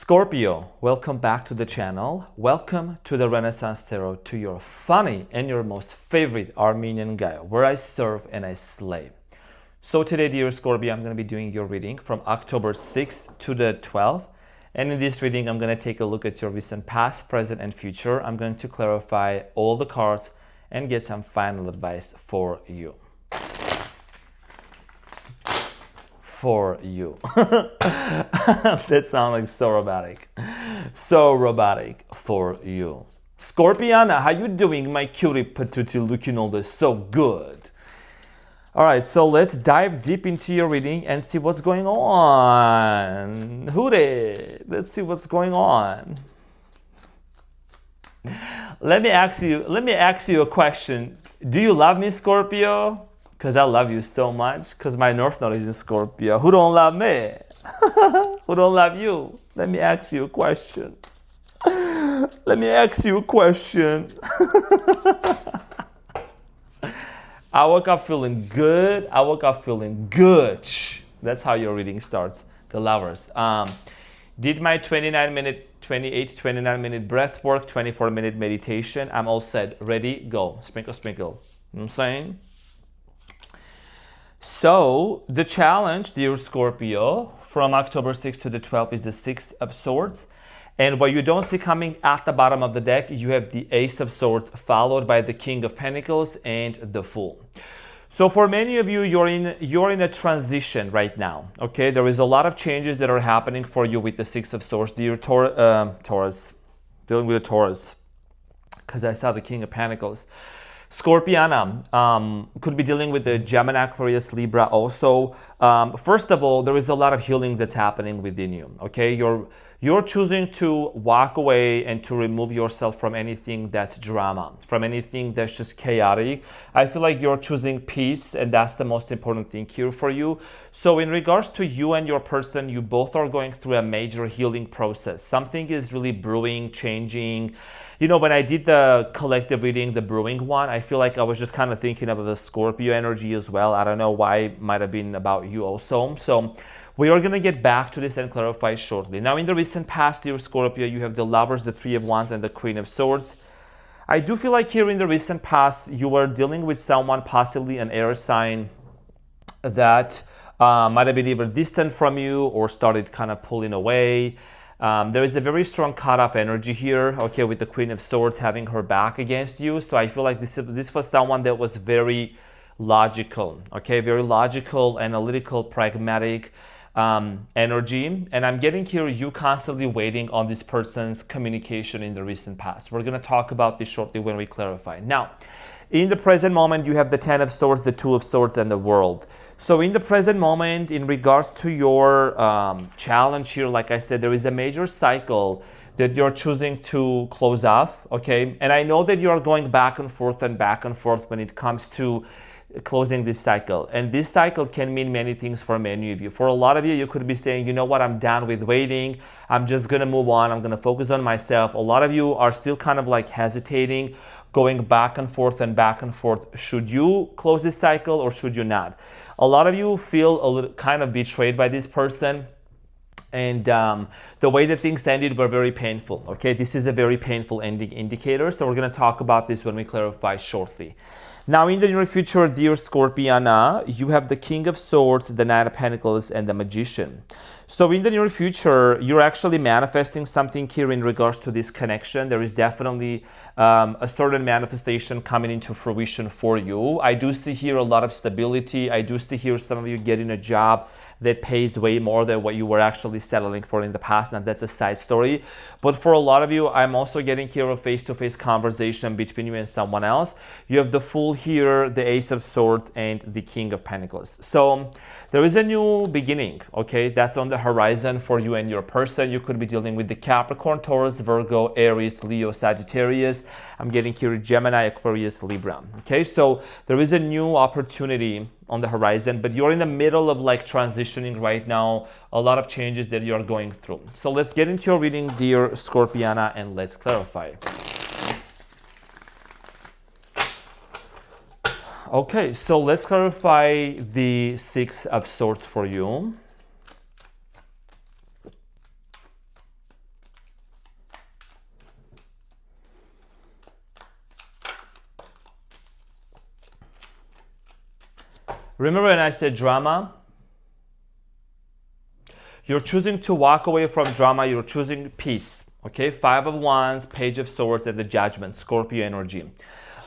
Scorpio, welcome back to the channel. Welcome to the Renaissance Tarot, to your funny and your most favorite Armenian guy, where I serve and I slay. So today, dear Scorpio, I'm going to be doing your reading from October 6th to the 12th. And in this reading, I'm going to take a look at your recent past, present, and future. I'm going to clarify all the cards and get some final advice for you. For you. That sounds like so robotic. So robotic for you. Scorpiana, how you doing, my cutie patootie, looking all this so good? All right, so let's dive deep into your reading and see what's going on. Hooray! Let's see what's going on. Let me ask you a question. Do you love me, Scorpio? Because I love you so much. Because my North Node is in Scorpio. Who don't love me? Who don't love you? Let me ask you a question. Let me ask you a question. I woke up feeling good. I woke up feeling good. That's how your reading starts. The lovers. Did my 29-minute breath work, 24-minute meditation. I'm all set. Ready? Go. Sprinkle, sprinkle. You know what I'm saying? So, the challenge, dear Scorpio, from October 6th to the 12th is the Six of Swords. And what you don't see coming at the bottom of the deck, you have the Ace of Swords followed by the King of Pentacles and the Fool. So for many of you, you're in a transition right now, okay? There is a lot of changes that are happening for you with the Six of Swords, dear Taurus, dealing with a Taurus, because I saw the King of Pentacles. Scorpiana could be dealing with the Gemini, Aquarius, Libra also. First of all, there is a lot of healing that's happening within you, okay? You're choosing to walk away and to remove yourself from anything that's drama, from anything that's just chaotic. I feel like you're choosing peace, and that's the most important thing here for you. So in regards to you and your person, you both are going through a major healing process. Something is really brewing, changing. You know, when I did the collective reading, the brewing one, I feel like I was just kind of thinking of the Scorpio energy as well. I don't know why, it might have been about you also. So we are going to get back to this and clarify shortly. Now, in the recent past, dear Scorpio, you have the Lovers, the Three of Wands, and the Queen of Swords. I do feel like here in the recent past, you were dealing with someone, possibly an air sign, that might have been either distant from you or started kind of pulling away. There is a very strong cutoff energy here, okay, with the Queen of Swords having her back against you. So I feel like this was someone that was very logical, okay, very logical, analytical, pragmatic energy. And I'm getting here you constantly waiting on this person's communication in the recent past. We're going to talk about this shortly when we clarify. Now, in the present moment, you have the Ten of Swords, the Two of Swords, and the World. So in the present moment, in regards to your challenge here, like I said, there is a major cycle that you're choosing to close off, okay? And I know that you are going back and forth when it comes to closing this cycle. And this cycle can mean many things for many of you. For a lot of you, you could be saying, you know what, I'm done with waiting. I'm just going to move on. I'm going to focus on myself. A lot of you are still kind of like hesitating, going back and forth. Should you close this cycle or should you not? A lot of you feel a little kind of betrayed by this person. And the way that things ended were very painful, okay? This is a very painful ending indicator. So we're going to talk about this when we clarify shortly. Now, in the near future, dear Scorpiana, you have the King of Swords, the Knight of Pentacles, and the Magician. So in the near future, you're actually manifesting something here in regards to this connection. There is definitely a certain manifestation coming into fruition for you. I do see here a lot of stability. I do see here some of you getting a job that pays way more than what you were actually settling for in the past. Now, that's a side story. But for a lot of you, I'm also getting here a face-to-face conversation between you and someone else. You have the Fool here, the Ace of Swords, and the King of Pentacles. So there is a new beginning, okay? That's on the horizon for you and your person. You could be dealing with the Capricorn, Taurus, Virgo, Aries, Leo, Sagittarius. I'm getting here Gemini, Aquarius, Libra, okay? So there is a new opportunity on the horizon, but you're in the middle of like transitioning right now, a lot of changes that you're going through. So let's get into your reading, dear Scorpiana, and let's clarify. Okay, so let's clarify the Six of Swords for you. Remember when I said drama? You're choosing to walk away from drama. You're choosing peace. Okay, Five of Wands, Page of Swords, and the Judgment, Scorpio energy.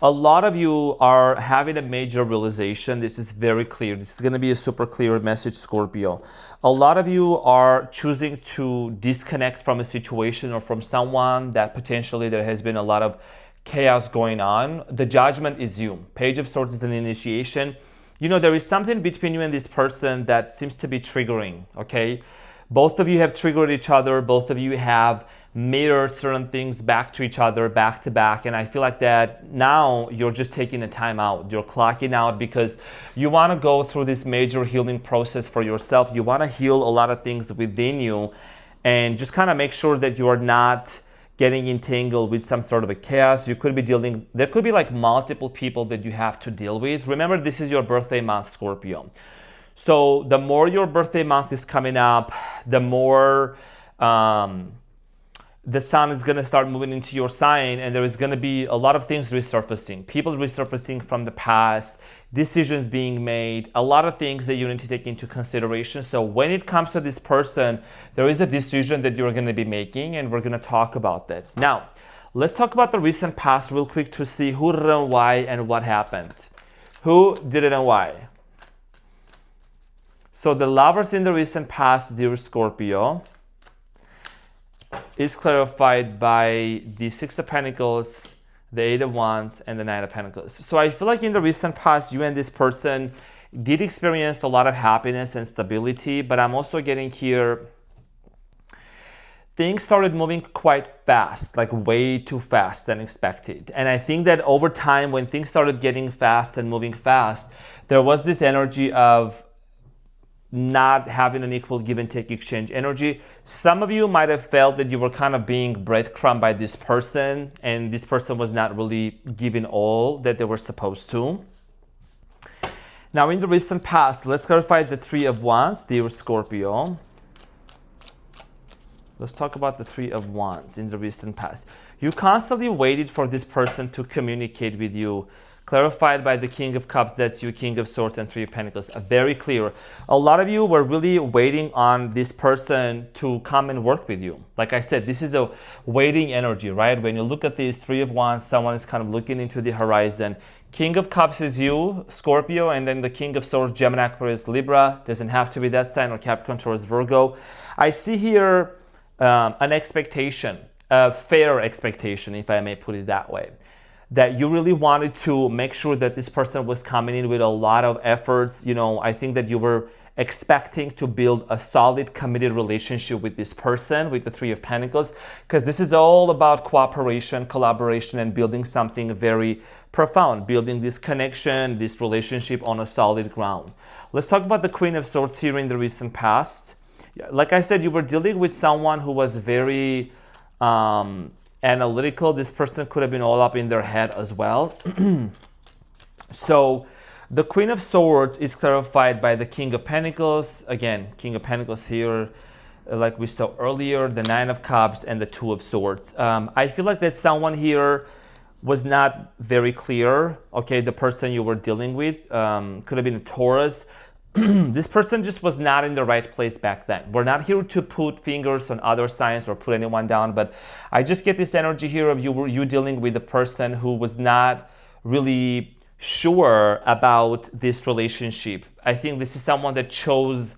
A lot of you are having a major realization. This is very clear. This is going to be a super clear message, Scorpio. A lot of you are choosing to disconnect from a situation or from someone that potentially there has been a lot of chaos going on. The Judgment is you. Page of Swords is an initiation. You know, there is something between you and this person that seems to be triggering, okay? Both of you have triggered each other. Both of you have mirrored certain things back to each other, back to back. And I feel like that now you're just taking a time out. You're clocking out because you want to go through this major healing process for yourself. You want to heal a lot of things within you and just kind of make sure that you are not getting entangled with some sort of a chaos. You could be there could be like multiple people that you have to deal with. Remember, this is your birthday month, Scorpio. So the more your birthday month is coming up, the more the sun is going to start moving into your sign, and there is going to be a lot of things resurfacing. People resurfacing from the past, decisions being made, a lot of things that you need to take into consideration. So when it comes to this person, there is a decision that you're going to be making, and we're going to talk about that. Now, let's talk about the recent past real quick to see who did it and why and what happened. Who did it and why? So the lovers in the recent past, dear Scorpio, is clarified by the Six of Pentacles, the Eight of Wands, and the Nine of Pentacles. So I feel like in the recent past, you and this person did experience a lot of happiness and stability, but I'm also getting here, things started moving quite fast, like way too fast than expected. And I think that over time, when things started getting fast and moving fast, there was this energy of not having an equal give and take exchange energy. Some of you might have felt that you were kind of being breadcrumbed by this person, and this person was not really giving all that they were supposed to. Now, in the recent past, let's clarify the Three of Wands, dear Scorpio. Let's talk about the Three of Wands in the recent past. You constantly waited for this person to communicate with you. Clarified by the King of Cups, that's you, King of Swords, and Three of Pentacles. Very clear. A lot of you were really waiting on this person to come and work with you. Like I said, this is a waiting energy, right? When you look at these Three of Wands, someone is kind of looking into the horizon. King of Cups is you, Scorpio, and then the King of Swords, Gemini, Aquarius, Libra. Doesn't have to be that sign, or Capricorn, Taurus, Virgo. I see here an expectation, a fair expectation, if I may put it that way, that you really wanted to make sure that this person was coming in with a lot of efforts. You know, I think that you were expecting to build a solid, committed relationship with this person, with the Three of Pentacles, because this is all about cooperation, collaboration, and building something very profound, building this connection, this relationship on a solid ground. Let's talk about the Queen of Swords here in the recent past. Like I said, you were dealing with someone who was very analytical. This person could have been all up in their head as well. So the Queen of Swords is clarified by the King of Pentacles. Again, King of Pentacles here, like we saw earlier, the Nine of Cups, and the Two of Swords. I feel like that someone here was not very clear. Okay, the person you were dealing with could have been a Taurus. This person just was not in the right place back then. We're not here to put fingers on other signs or put anyone down, but I just get this energy here of you dealing with a person who was not really sure about this relationship. I think this is someone that chose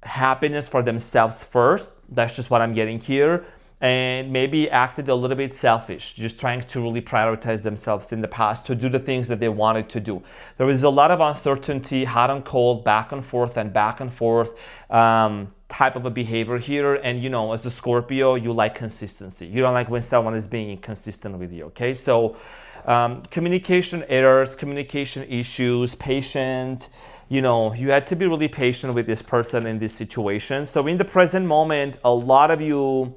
happiness for themselves first. That's just what I'm getting here. And maybe acted a little bit selfish, just trying to really prioritize themselves in the past to do the things that they wanted to do. There is a lot of uncertainty, hot and cold, back and forth type of a behavior here. And you know, as a Scorpio, you like consistency. You don't like when someone is being inconsistent with you, okay? So communication errors, communication issues, patient. You know, you had to be really patient with this person in this situation. So in the present moment, a lot of you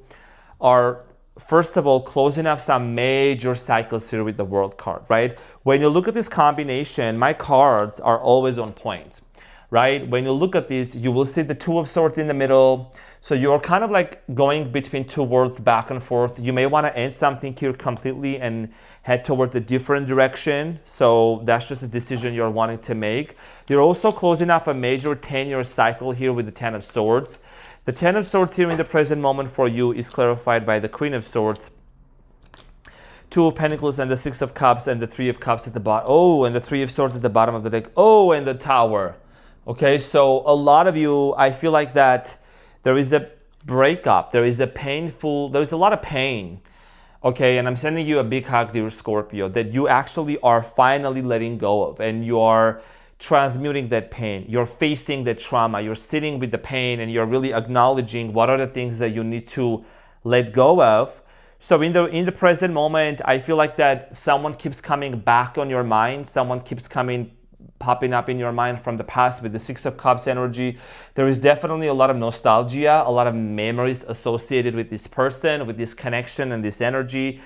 are, first of all, closing up some major cycles here with the World card, right? When you look at this combination, my cards are always on point. right? When you look at this, you will see the Two of Swords in the middle. So you're kind of like going between two worlds back and forth. You may want to end something here completely and head towards a different direction. So that's just a decision you're wanting to make. You're also closing off a major 10-year cycle here with the Ten of Swords. The Ten of Swords here in the present moment for you is clarified by the Queen of Swords, Two of Pentacles, and the Six of Cups, and the Three of Cups at the bottom. Oh, and the Three of Swords at the bottom of the deck. Oh, and the Tower. Okay, so a lot of you, I feel like that there is a breakup. There is a lot of pain. Okay, and I'm sending you a big hug, dear Scorpio, that you actually are finally letting go of, and you are transmuting that pain. You're facing the trauma. You're sitting with the pain, and you're really acknowledging what are the things that you need to let go of. So in the present moment, I feel like that someone keeps coming back on your mind. Someone keeps popping up in your mind from the past with the Six of Cups energy. There is definitely a lot of nostalgia, a lot of memories associated with this person, with this connection and this energy.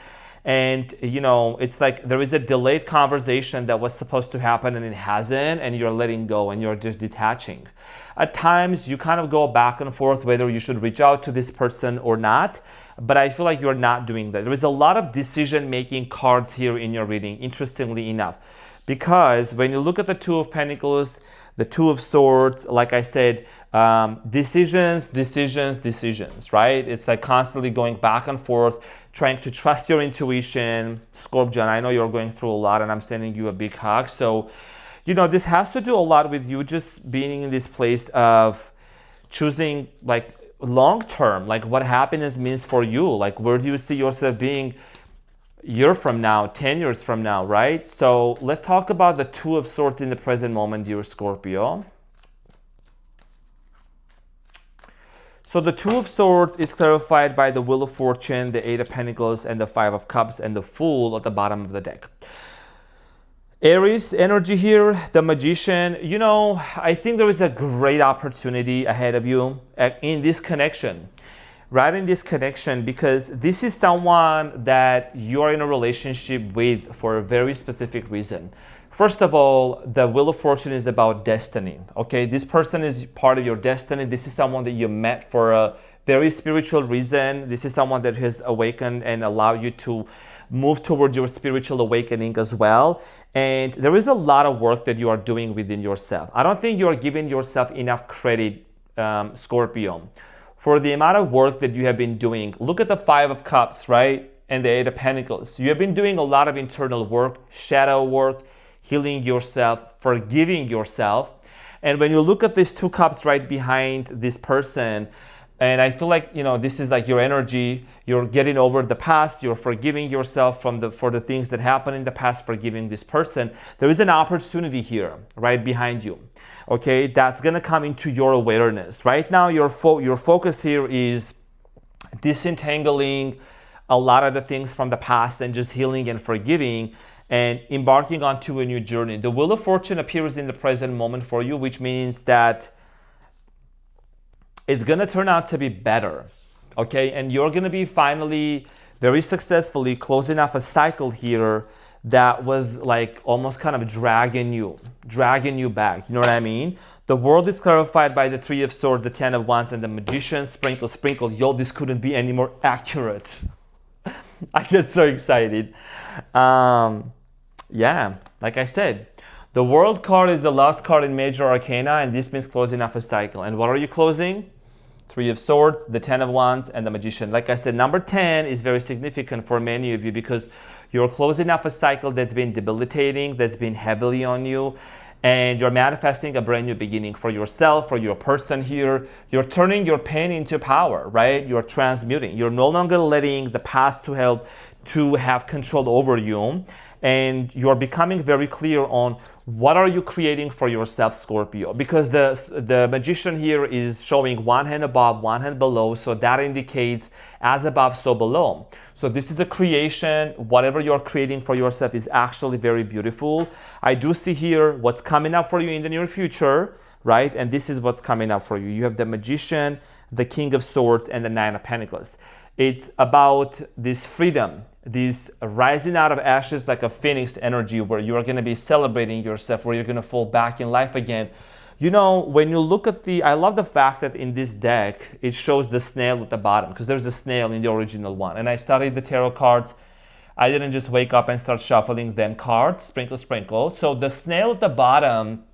And, you know, it's like there is a delayed conversation that was supposed to happen and it hasn't, and you're letting go and you're just detaching. At times, you kind of go back and forth whether you should reach out to this person or not, but I feel like you're not doing that. There is a lot of decision-making cards here in your reading, interestingly enough, because when you look at the Two of Pentacles, the Two of Swords, like I said, decisions, right? It's like constantly going back and forth, trying to trust your intuition. Scorpion, I know you're going through a lot, and I'm sending you a big hug. So, you know, this has to do a lot with you just being in this place of choosing like long term, like what happiness means for you. Like, where do you see yourself being a year from now, 10 years from now, right? So let's talk about the Two of Swords in the present moment, dear Scorpio. So the Two of Swords is clarified by the Wheel of Fortune, the Eight of Pentacles, and the Five of Cups, and the Fool at the bottom of the deck. Aries energy here, the Magician. You know, I think there is a great opportunity ahead of you in this connection. Right, in this connection, because this is someone that you're in a relationship with for a very specific reason. First of all, the Wheel of Fortune is about destiny. Okay, this person is part of your destiny. This is someone that you met for a very spiritual reason. This is someone that has awakened and allowed you to move towards your spiritual awakening as well. And there is a lot of work that you are doing within yourself. I don't think you are giving yourself enough credit, Scorpio, for the amount of work that you have been doing. Look at the Five of Cups, right? And the Eight of Pentacles. You have been doing a lot of internal work, shadow work, healing yourself, forgiving yourself. And when you look at these two cups right behind this person, and I feel like, you know, this is like your energy. You're getting over the past. You're forgiving yourself for the things that happened in the past, forgiving this person. There is an opportunity here right behind you. Okay, that's gonna come into your awareness. Right now, your focus here is disentangling a lot of the things from the past and just healing and forgiving and embarking onto a new journey. The Wheel of Fortune appears in the present moment for you, which means that it's gonna turn out to be better, okay? And you're gonna be finally very successfully closing off a cycle here that was like almost kind of dragging you back, you know what I mean? The world is clarified by the Three of Swords, the Ten of Wands, and the Magician. Sprinkle. Yo, this couldn't be any more accurate. I get so excited. Yeah, like I said, the World card is the last card in Major Arcana, and this means closing off a cycle. And what are you closing? Three of Swords, the Ten of Wands, and the Magician. Like I said, number 10 is very significant for many of you because you're closing off a cycle that's been debilitating, that's been heavily on you, and you're manifesting a brand new beginning for yourself, for your person here. You're turning your pain into power, right? You're transmuting. You're no longer letting the past to have control over you, and you're becoming very clear on what are you creating for yourself, Scorpio, because the Magician here is showing one hand above, one hand below, so that indicates as above, so below. So this is a creation. Whatever you're creating for yourself is actually very beautiful. I do see here what's coming up for you in the near future, right? And this is what's coming up for you. You have the Magician, the King of Swords, and the Nine of Pentacles. It's about this freedom, this rising out of ashes like a phoenix energy where you are going to be celebrating yourself, where you're going to fall back in life again. You know, when you look at I love the fact that in this deck, it shows the snail at the bottom, because there's a snail in the original one. And I studied the tarot cards. I didn't just wake up and start shuffling them cards, sprinkle, sprinkle. So the snail at the bottom,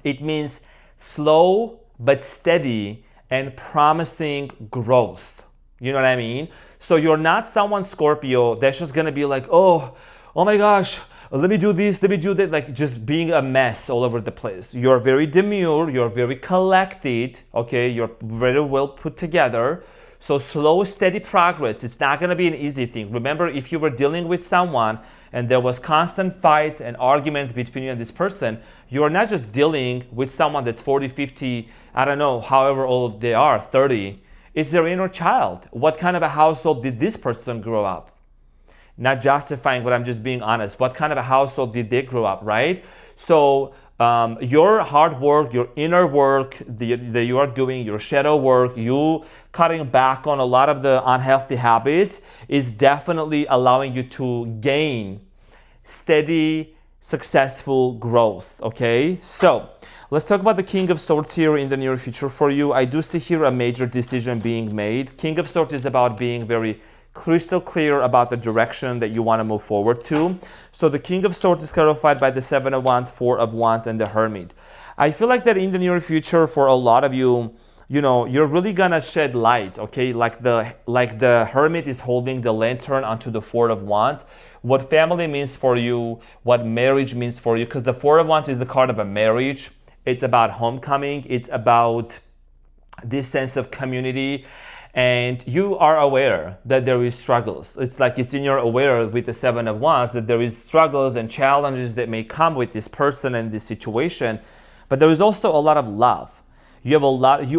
it means slow but steady and promising growth. You know what I mean? So you're not someone, Scorpio, that's just gonna be like, oh my gosh, let me do this, let me do that, like just being a mess all over the place. You're very demure, you're very collected, okay? You're very well put together. So slow, steady progress. It's not gonna be an easy thing. Remember, if you were dealing with someone and there was constant fights and arguments between you and this person, you're not just dealing with someone that's 40, 50, I don't know, however old they are, 30. It's their inner child. What kind of a household did this person grow up? Not justifying, but I'm just being honest. What kind of a household did they grow up, right? So your hard work, your inner work that you are doing, your shadow work, you cutting back on a lot of the unhealthy habits is definitely allowing you to gain steady, successful growth, okay? So let's talk about the King of Swords here in the near future for you. I do see here a major decision being made. King of Swords is about being very crystal clear about the direction that you want to move forward to. So the King of Swords is clarified by the Seven of Wands, Four of Wands, and the Hermit. I feel like that in the near future for a lot of you, you know, you're really gonna shed light, okay? Like the Hermit is holding the lantern onto the Four of Wands. What family means for you, what marriage means for you, because the Four of Wands is the card of a marriage. It's about homecoming. It's about this sense of community. And you are aware that there is struggles. It's like it's in your aware with the Seven of Wands that there is struggles and challenges that may come with this person and this situation. But there is also a lot of love. You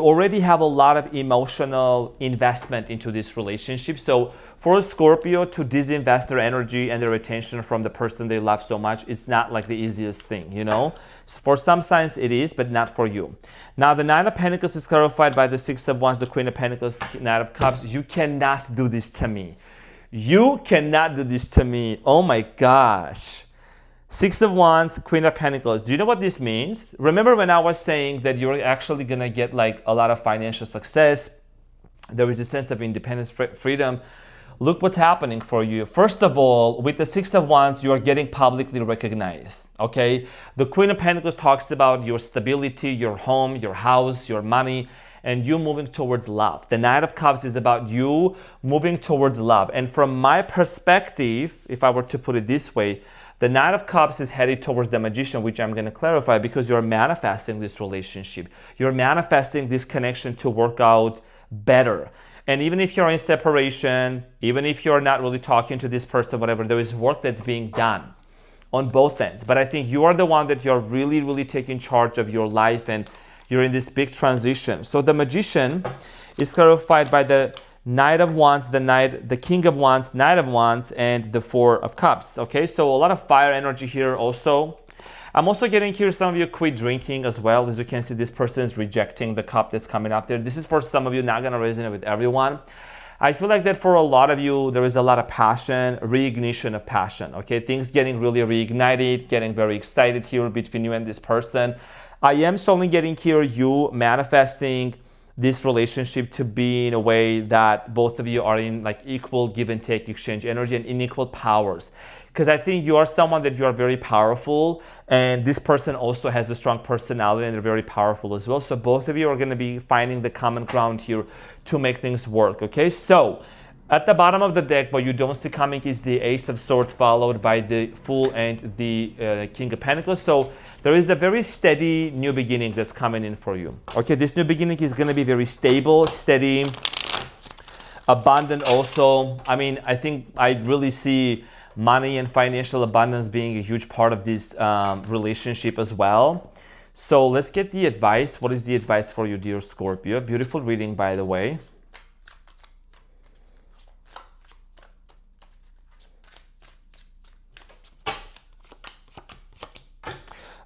already have a lot of emotional investment into this relationship. So for a Scorpio to disinvest their energy and their attention from the person they love so much, it's not like the easiest thing, you know? For some signs it is, but not for you. Now the Nine of Pentacles is clarified by the Six of Wands, the Queen of Pentacles, Knight of Cups. You cannot do this to me. You cannot do this to me. Oh my gosh. Six of Wands, Queen of Pentacles. Do you know what this means? Remember when I was saying that you're actually going to get like a lot of financial success? There is a sense of independence, freedom. Look what's happening for you. First of all, with the Six of Wands, you are getting publicly recognized, okay? The Queen of Pentacles talks about your stability, your home, your house, your money, and you moving towards love. The Knight of Cups is about you moving towards love. And from my perspective, if I were to put it this way, the Knight of Cups is headed towards the Magician, which I'm going to clarify because you're manifesting this relationship. You're manifesting this connection to work out better. And even if you're in separation, even if you're not really talking to this person, whatever, there is work that's being done on both ends. But I think you are the one that you're really, really taking charge of your life and you're in this big transition. So the Magician is clarified by the Knight of Wands, the King of Wands, Knight of Wands, and the Four of Cups. Okay, so a lot of fire energy here also. I'm also getting here some of you quit drinking as well. As you can see, this person is rejecting the cup that's coming up there. This is for some of you, not going to resonate with everyone. I feel like that for a lot of you, there is a lot of passion, reignition of passion. Okay, things getting really reignited, getting very excited here between you and this person. I am slowly getting here you manifesting this relationship to be in a way that both of you are in like equal give and take exchange energy and in equal powers. Because I think you are someone that you are very powerful and this person also has a strong personality and they're very powerful as well. So both of you are going to be finding the common ground here to make things work. Okay, so at the bottom of the deck, what you don't see coming is the Ace of Swords followed by the Fool and the King of Pentacles. So there is a very steady new beginning that's coming in for you. Okay, this new beginning is going to be very stable, steady, abundant also. I mean, I think I really see money and financial abundance being a huge part of this relationship as well. So let's get the advice. What is the advice for you, dear Scorpio? Beautiful reading, by the way.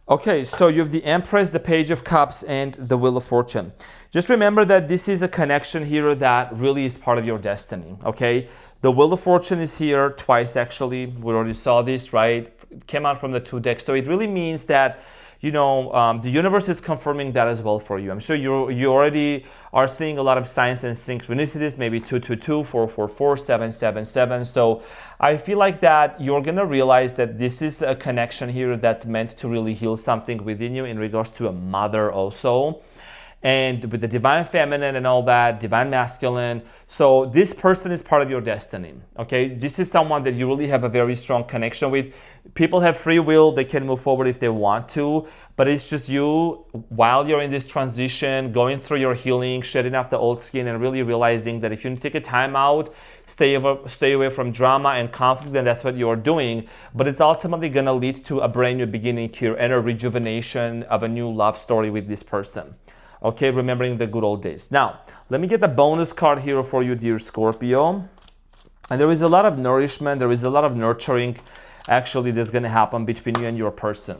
Okay, so you have the Empress, the Page of Cups, and the Wheel of Fortune. Just remember that this is a connection here that really is part of your destiny, okay? The Wheel of Fortune is here twice, actually. We already saw this, right? It came out from the two decks. So it really means that the universe is confirming that as well for you. I'm sure you already are seeing a lot of signs and synchronicities, maybe 222, 444, 777. So I feel like that you're going to realize that this is a connection here that's meant to really heal something within you in regards to a mother also. And with the divine feminine and all that, divine masculine. So this person is part of your destiny, okay? This is someone that you really have a very strong connection with. People have free will. They can move forward if they want to, but it's just you, while you're in this transition, going through your healing, shedding off the old skin, and really realizing that if you take a time out, stay away from drama and conflict, then that's what you're doing. But it's ultimately going to lead to a brand new beginning here and a rejuvenation of a new love story with this person. Okay, remembering the good old days. Now, let me get the bonus card here for you, dear Scorpio. And there is a lot of nourishment, there is a lot of nurturing actually that's going to happen between you and your person.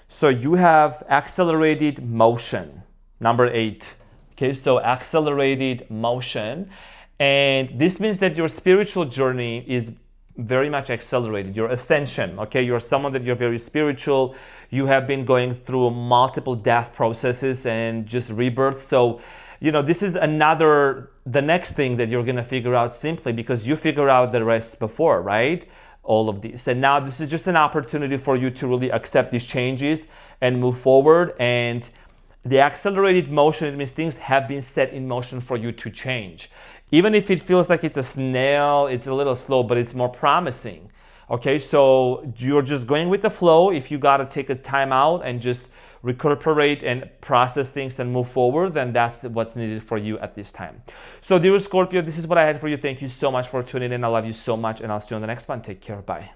So you have accelerated motion, number 8. Okay, so accelerated motion. And this means that your spiritual journey is very much accelerated, your ascension, okay? You're someone that you're very spiritual. You have been going through multiple death processes and just rebirth. So, this is the next thing that you're gonna figure out simply because you figure out the rest before, right? All of these. And now this is just an opportunity for you to really accept these changes and move forward. And the accelerated motion, it means things have been set in motion for you to change. Even if it feels like it's a snail, it's a little slow, but it's more promising. Okay, so you're just going with the flow. If you got to take a time out and just recuperate and process things and move forward, then that's what's needed for you at this time. So dear Scorpio, this is what I had for you. Thank you so much for tuning in. I love you so much, and I'll see you on the next one. Take care. Bye.